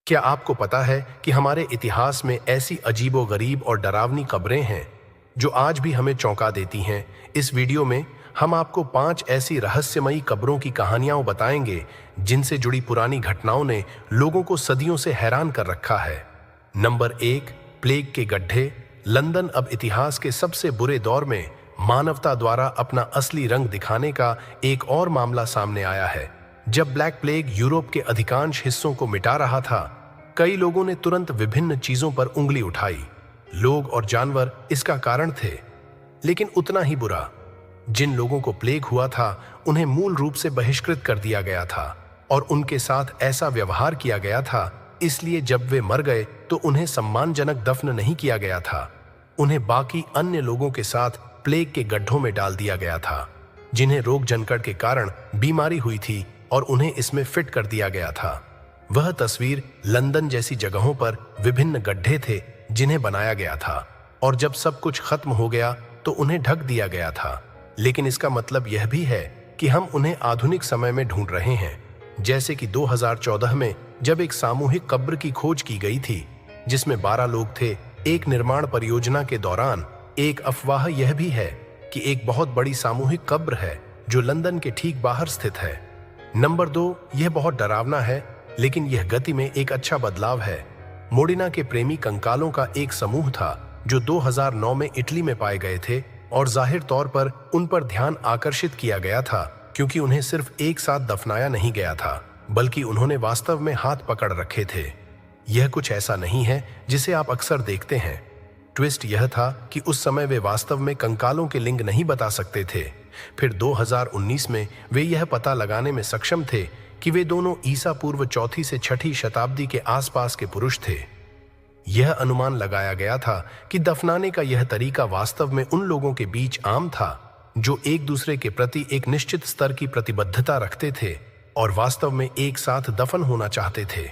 क्या आपको पता है कि हमारे इतिहास में ऐसी अजीबोगरीब और डरावनी कब्रें हैं जो आज भी हमें चौंका देती हैं? इस वीडियो में हम आपको 5 ऐसी रहस्यमयी कब्रों की कहानियां बताएंगे जिनसे जुड़ी पुरानी घटनाओं ने लोगों को सदियों से हैरान कर रखा है। नंबर 1, प्लेग के गड्ढे। लंदन अब इतिहास के सबसे बुरे दौर में मानवता द्वारा अपना असली रंग दिखाने का एक और मामला सामने आया है। जब ब्लैक प्लेग यूरोप के अधिकांश हिस्सों को मिटा रहा था, कई लोगों ने तुरंत विभिन्न चीजों पर उंगली उठाई। लोग और जानवर इसका कारण थे, लेकिन उतना ही बुरा। जिन लोगों को प्लेग हुआ था उन्हें मूल रूप से बहिष्कृत कर दिया गया था और उनके साथ ऐसा व्यवहार किया गया था। इसलिए जब वे मर गए तो उन्हें सम्मानजनक दफन नहीं किया गया था। उन्हें बाकी अन्य लोगों के साथ प्लेग के गड्ढों में डाल दिया गया था, जिन्हें रोग जंकड़ के कारण बीमारी हुई थी और उन्हें इसमें फिट कर दिया गया था। वह तस्वीर लंदन जैसी जगहों पर विभिन्न गड्ढे थे जिन्हें बनाया गया था, और जब सब कुछ खत्म हो गया तो उन्हें ढक दिया गया था। लेकिन इसका मतलब यह भी है कि हम उन्हें आधुनिक समय में ढूंढ रहे हैं, जैसे कि 2014 में जब एक सामूहिक कब्र की खोज की गई थी जिसमें 12 लोग थे। एक निर्माण परियोजना के दौरान एक अफवाह यह भी है कि एक बहुत बड़ी सामूहिक कब्र है जो लंदन के ठीक बाहर स्थित है। नंबर 2, यह बहुत डरावना है, लेकिन यह गति में एक अच्छा बदलाव है। मोडिना के प्रेमी कंकालों का एक समूह था जो 2009 में इटली में पाए गए थे, और जाहिर तौर पर उन पर ध्यान आकर्षित किया गया था क्योंकि उन्हें सिर्फ एक साथ दफनाया नहीं गया था, बल्कि उन्होंने वास्तव में हाथ पकड़ रखे थे। यह कुछ ऐसा नहीं है जिसे आप अक्सर देखते हैं। ट्विस्ट यह था कि उस समय वे वास्तव में कंकालों के लिंग नहीं बता सकते थे। फिर 2019 में वे यह पता लगाने में सक्षम थे कि वे दोनों ईसा पूर्व 4वीं से 6वीं शताब्दी के आसपास के पुरुष थे। यह अनुमान लगाया गया था कि दफनाने का यह तरीका वास्तव में उन लोगों के बीच आम था जो एक दूसरे के प्रति एक निश्चित स्तर की प्रतिबद्धता रखते थे और वास्तव में एक साथ दफन होना चाहते थे।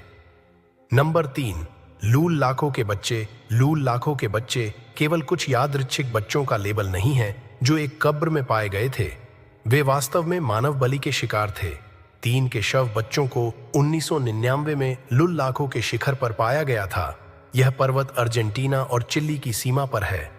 नंबर 3, लूल लाखों के बच्चे। लूल लाखों के बच्चे केवल कुछ यादृच्छिक बच्चों का लेबल नहीं है जो एक कब्र में पाए गए थे। वे वास्तव में मानव बलि के शिकार थे। 3 के शव बच्चों को 1999 में लुल लाखों के शिखर पर पाया गया था। यह पर्वत अर्जेंटीना और चिली की सीमा पर है,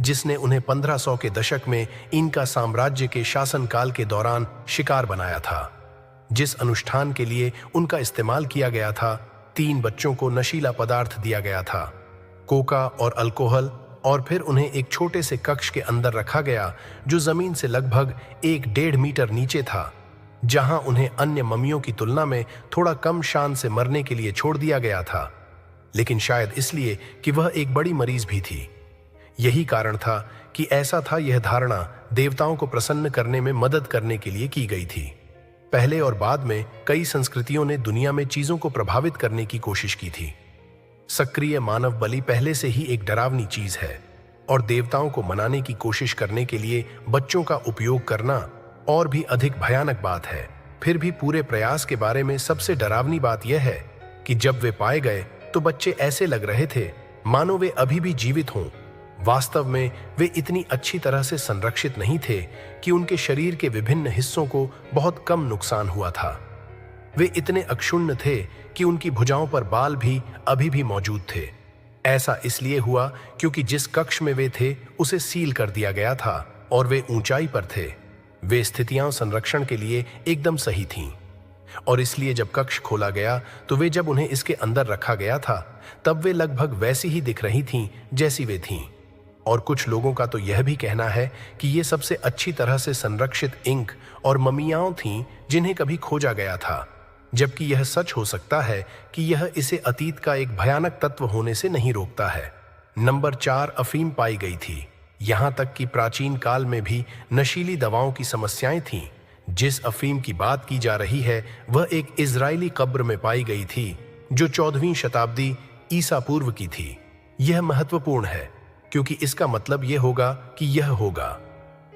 जिसने उन्हें 1500 के दशक में इनका साम्राज्य के शासनकाल के दौरान शिकार बनाया था। जिस अनुष्ठान के लिए उनका इस्तेमाल किया गया था, 3 बच्चों को नशीला पदार्थ दिया गया था, कोका और अल्कोहल, और फिर उन्हें एक छोटे से कक्ष के अंदर रखा गया जो जमीन से लगभग 1-1.5 मीटर नीचे था, जहां उन्हें अन्य मम्मियों की तुलना में थोड़ा कम शान से मरने के लिए छोड़ दिया गया था, लेकिन शायद इसलिए कि वह एक बड़ी मरीज भी थी। यही कारण था कि ऐसा था। यह धारणा देवताओं को प्रसन्न करने में मदद करने के लिए की गई थी। पहले और बाद में कई संस्कृतियों ने दुनिया में चीजों को प्रभावित करने की कोशिश की थी। सक्रिय मानव बलि पहले से ही एक डरावनी चीज है, और देवताओं को मनाने की कोशिश करने के लिए बच्चों का उपयोग करना और भी अधिक भयानक बात है। फिर भी पूरे प्रयास के बारे में सबसे डरावनी बात यह है कि जब वे पाए गए तो बच्चे ऐसे लग रहे थे मानो वे अभी भी जीवित हों। वास्तव में वे इतनी अच्छी तरह से संरक्षित नहीं थे कि उनके शरीर के विभिन्न हिस्सों को बहुत कम नुकसान हुआ था। वे इतने अक्षुण्ण थे कि उनकी भुजाओं पर बाल भी अभी भी मौजूद थे। ऐसा इसलिए हुआ क्योंकि जिस कक्ष में वे थे उसे सील कर दिया गया था और वे ऊंचाई पर थे। वे स्थितियां संरक्षण के लिए एकदम सही थीं, और इसलिए जब कक्ष खोला गया तो वे जब उन्हें इसके अंदर रखा गया था तब वे लगभग वैसी ही दिख रही थीं जैसी वे थीं। और कुछ लोगों का तो यह भी कहना है कि ये सबसे अच्छी तरह से संरक्षित इंक और ममियाओं थीं जिन्हें कभी खोजा गया था, जबकि यह सच हो सकता है कि यह इसे अतीत का एक भयानक तत्व होने से नहीं रोकता है। नंबर 4, अफीम पाई गई थी। यहां तक कि प्राचीन काल में भी नशीली दवाओं की समस्याएं थीं। जिस अफीम की बात की जा रही है वह एक इजरायली कब्र में पाई गई थी जो 14वीं शताब्दी ईसा पूर्व की थी। यह महत्वपूर्ण है क्योंकि इसका मतलब यह होगा कि यह होगा।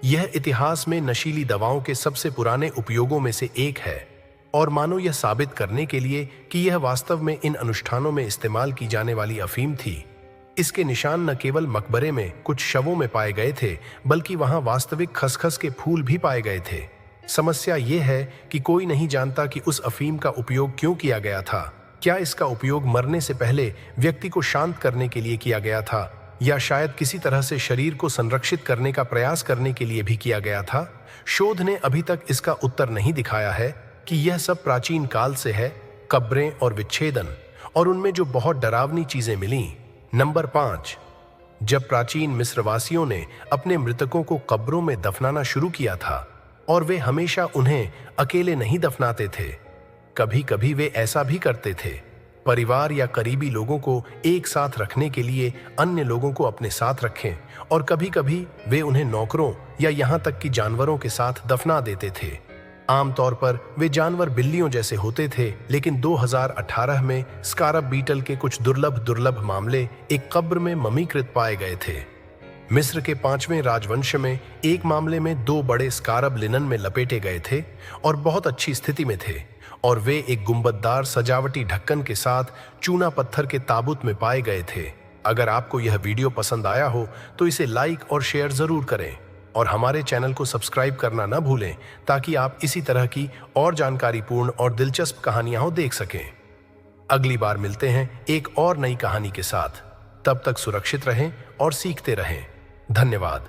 यह इतिहास में नशीली दवाओं के सबसे पुराने उपयोगों में से एक है, और मानो यह साबित करने के लिए कि यह वास्तव में इन अनुष्ठानों में इस्तेमाल की जाने वाली अफीम थी। इसके निशान न केवल मकबरे में कुछ शवों में पाए गए थे, बल्कि वहां वास्तविक खसखस के फूल भी पाए गए थे। समस्या ये है कि कोई नहीं जानता कि उस अफीम का उपयोग क्यों किया गया था। क्या इसका उपयोग मरने से पहले व्यक्ति को शांत करने के लिए किया गया था, या शायद किसी तरह से शरीर को संरक्षित करने का प्रयास करने के लिए भी किया गया था? शोध ने अभी तक इसका उत्तर नहीं दिखाया है कि यह सब प्राचीन काल से है, कब्रें और विच्छेदन, और उनमें जो बहुत डरावनी चीजें मिली। नंबर 5, जब प्राचीन मिस्रवासियों ने अपने मृतकों को कब्रों में दफनाना शुरू किया था, और वे हमेशा उन्हें अकेले नहीं दफनाते थे। कभी कभी वे ऐसा भी करते थे, परिवार या करीबी लोगों को एक साथ रखने के लिए अन्य लोगों को अपने साथ रखें, और कभी कभी वे उन्हें नौकरों या यहाँ तक कि जानवरों के साथ दफना देते थे। आमतौर पर वे जानवर बिल्लियों जैसे होते थे, लेकिन 2018 में स्कारब बीटल के कुछ दुर्लभ मामले एक कब्र में ममीकृत पाए गए थे। मिस्र के 5वें राजवंश में एक मामले में 2 बड़े स्कारब लिनन में लपेटे गए थे और बहुत अच्छी स्थिति में थे, और वे एक गुंबददार सजावटी ढक्कन के साथ चूना पत्थर के ताबूत में पाए गए थे। अगर आपको यह वीडियो पसंद आया हो तो इसे लाइक और शेयर जरूर करें, और हमारे चैनल को सब्सक्राइब करना न भूलें, ताकि आप इसी तरह की और जानकारीपूर्ण और दिलचस्प कहानियां देख सकें। अगली बार मिलते हैं एक और नई कहानी के साथ। तब तक सुरक्षित रहें और सीखते रहें। धन्यवाद।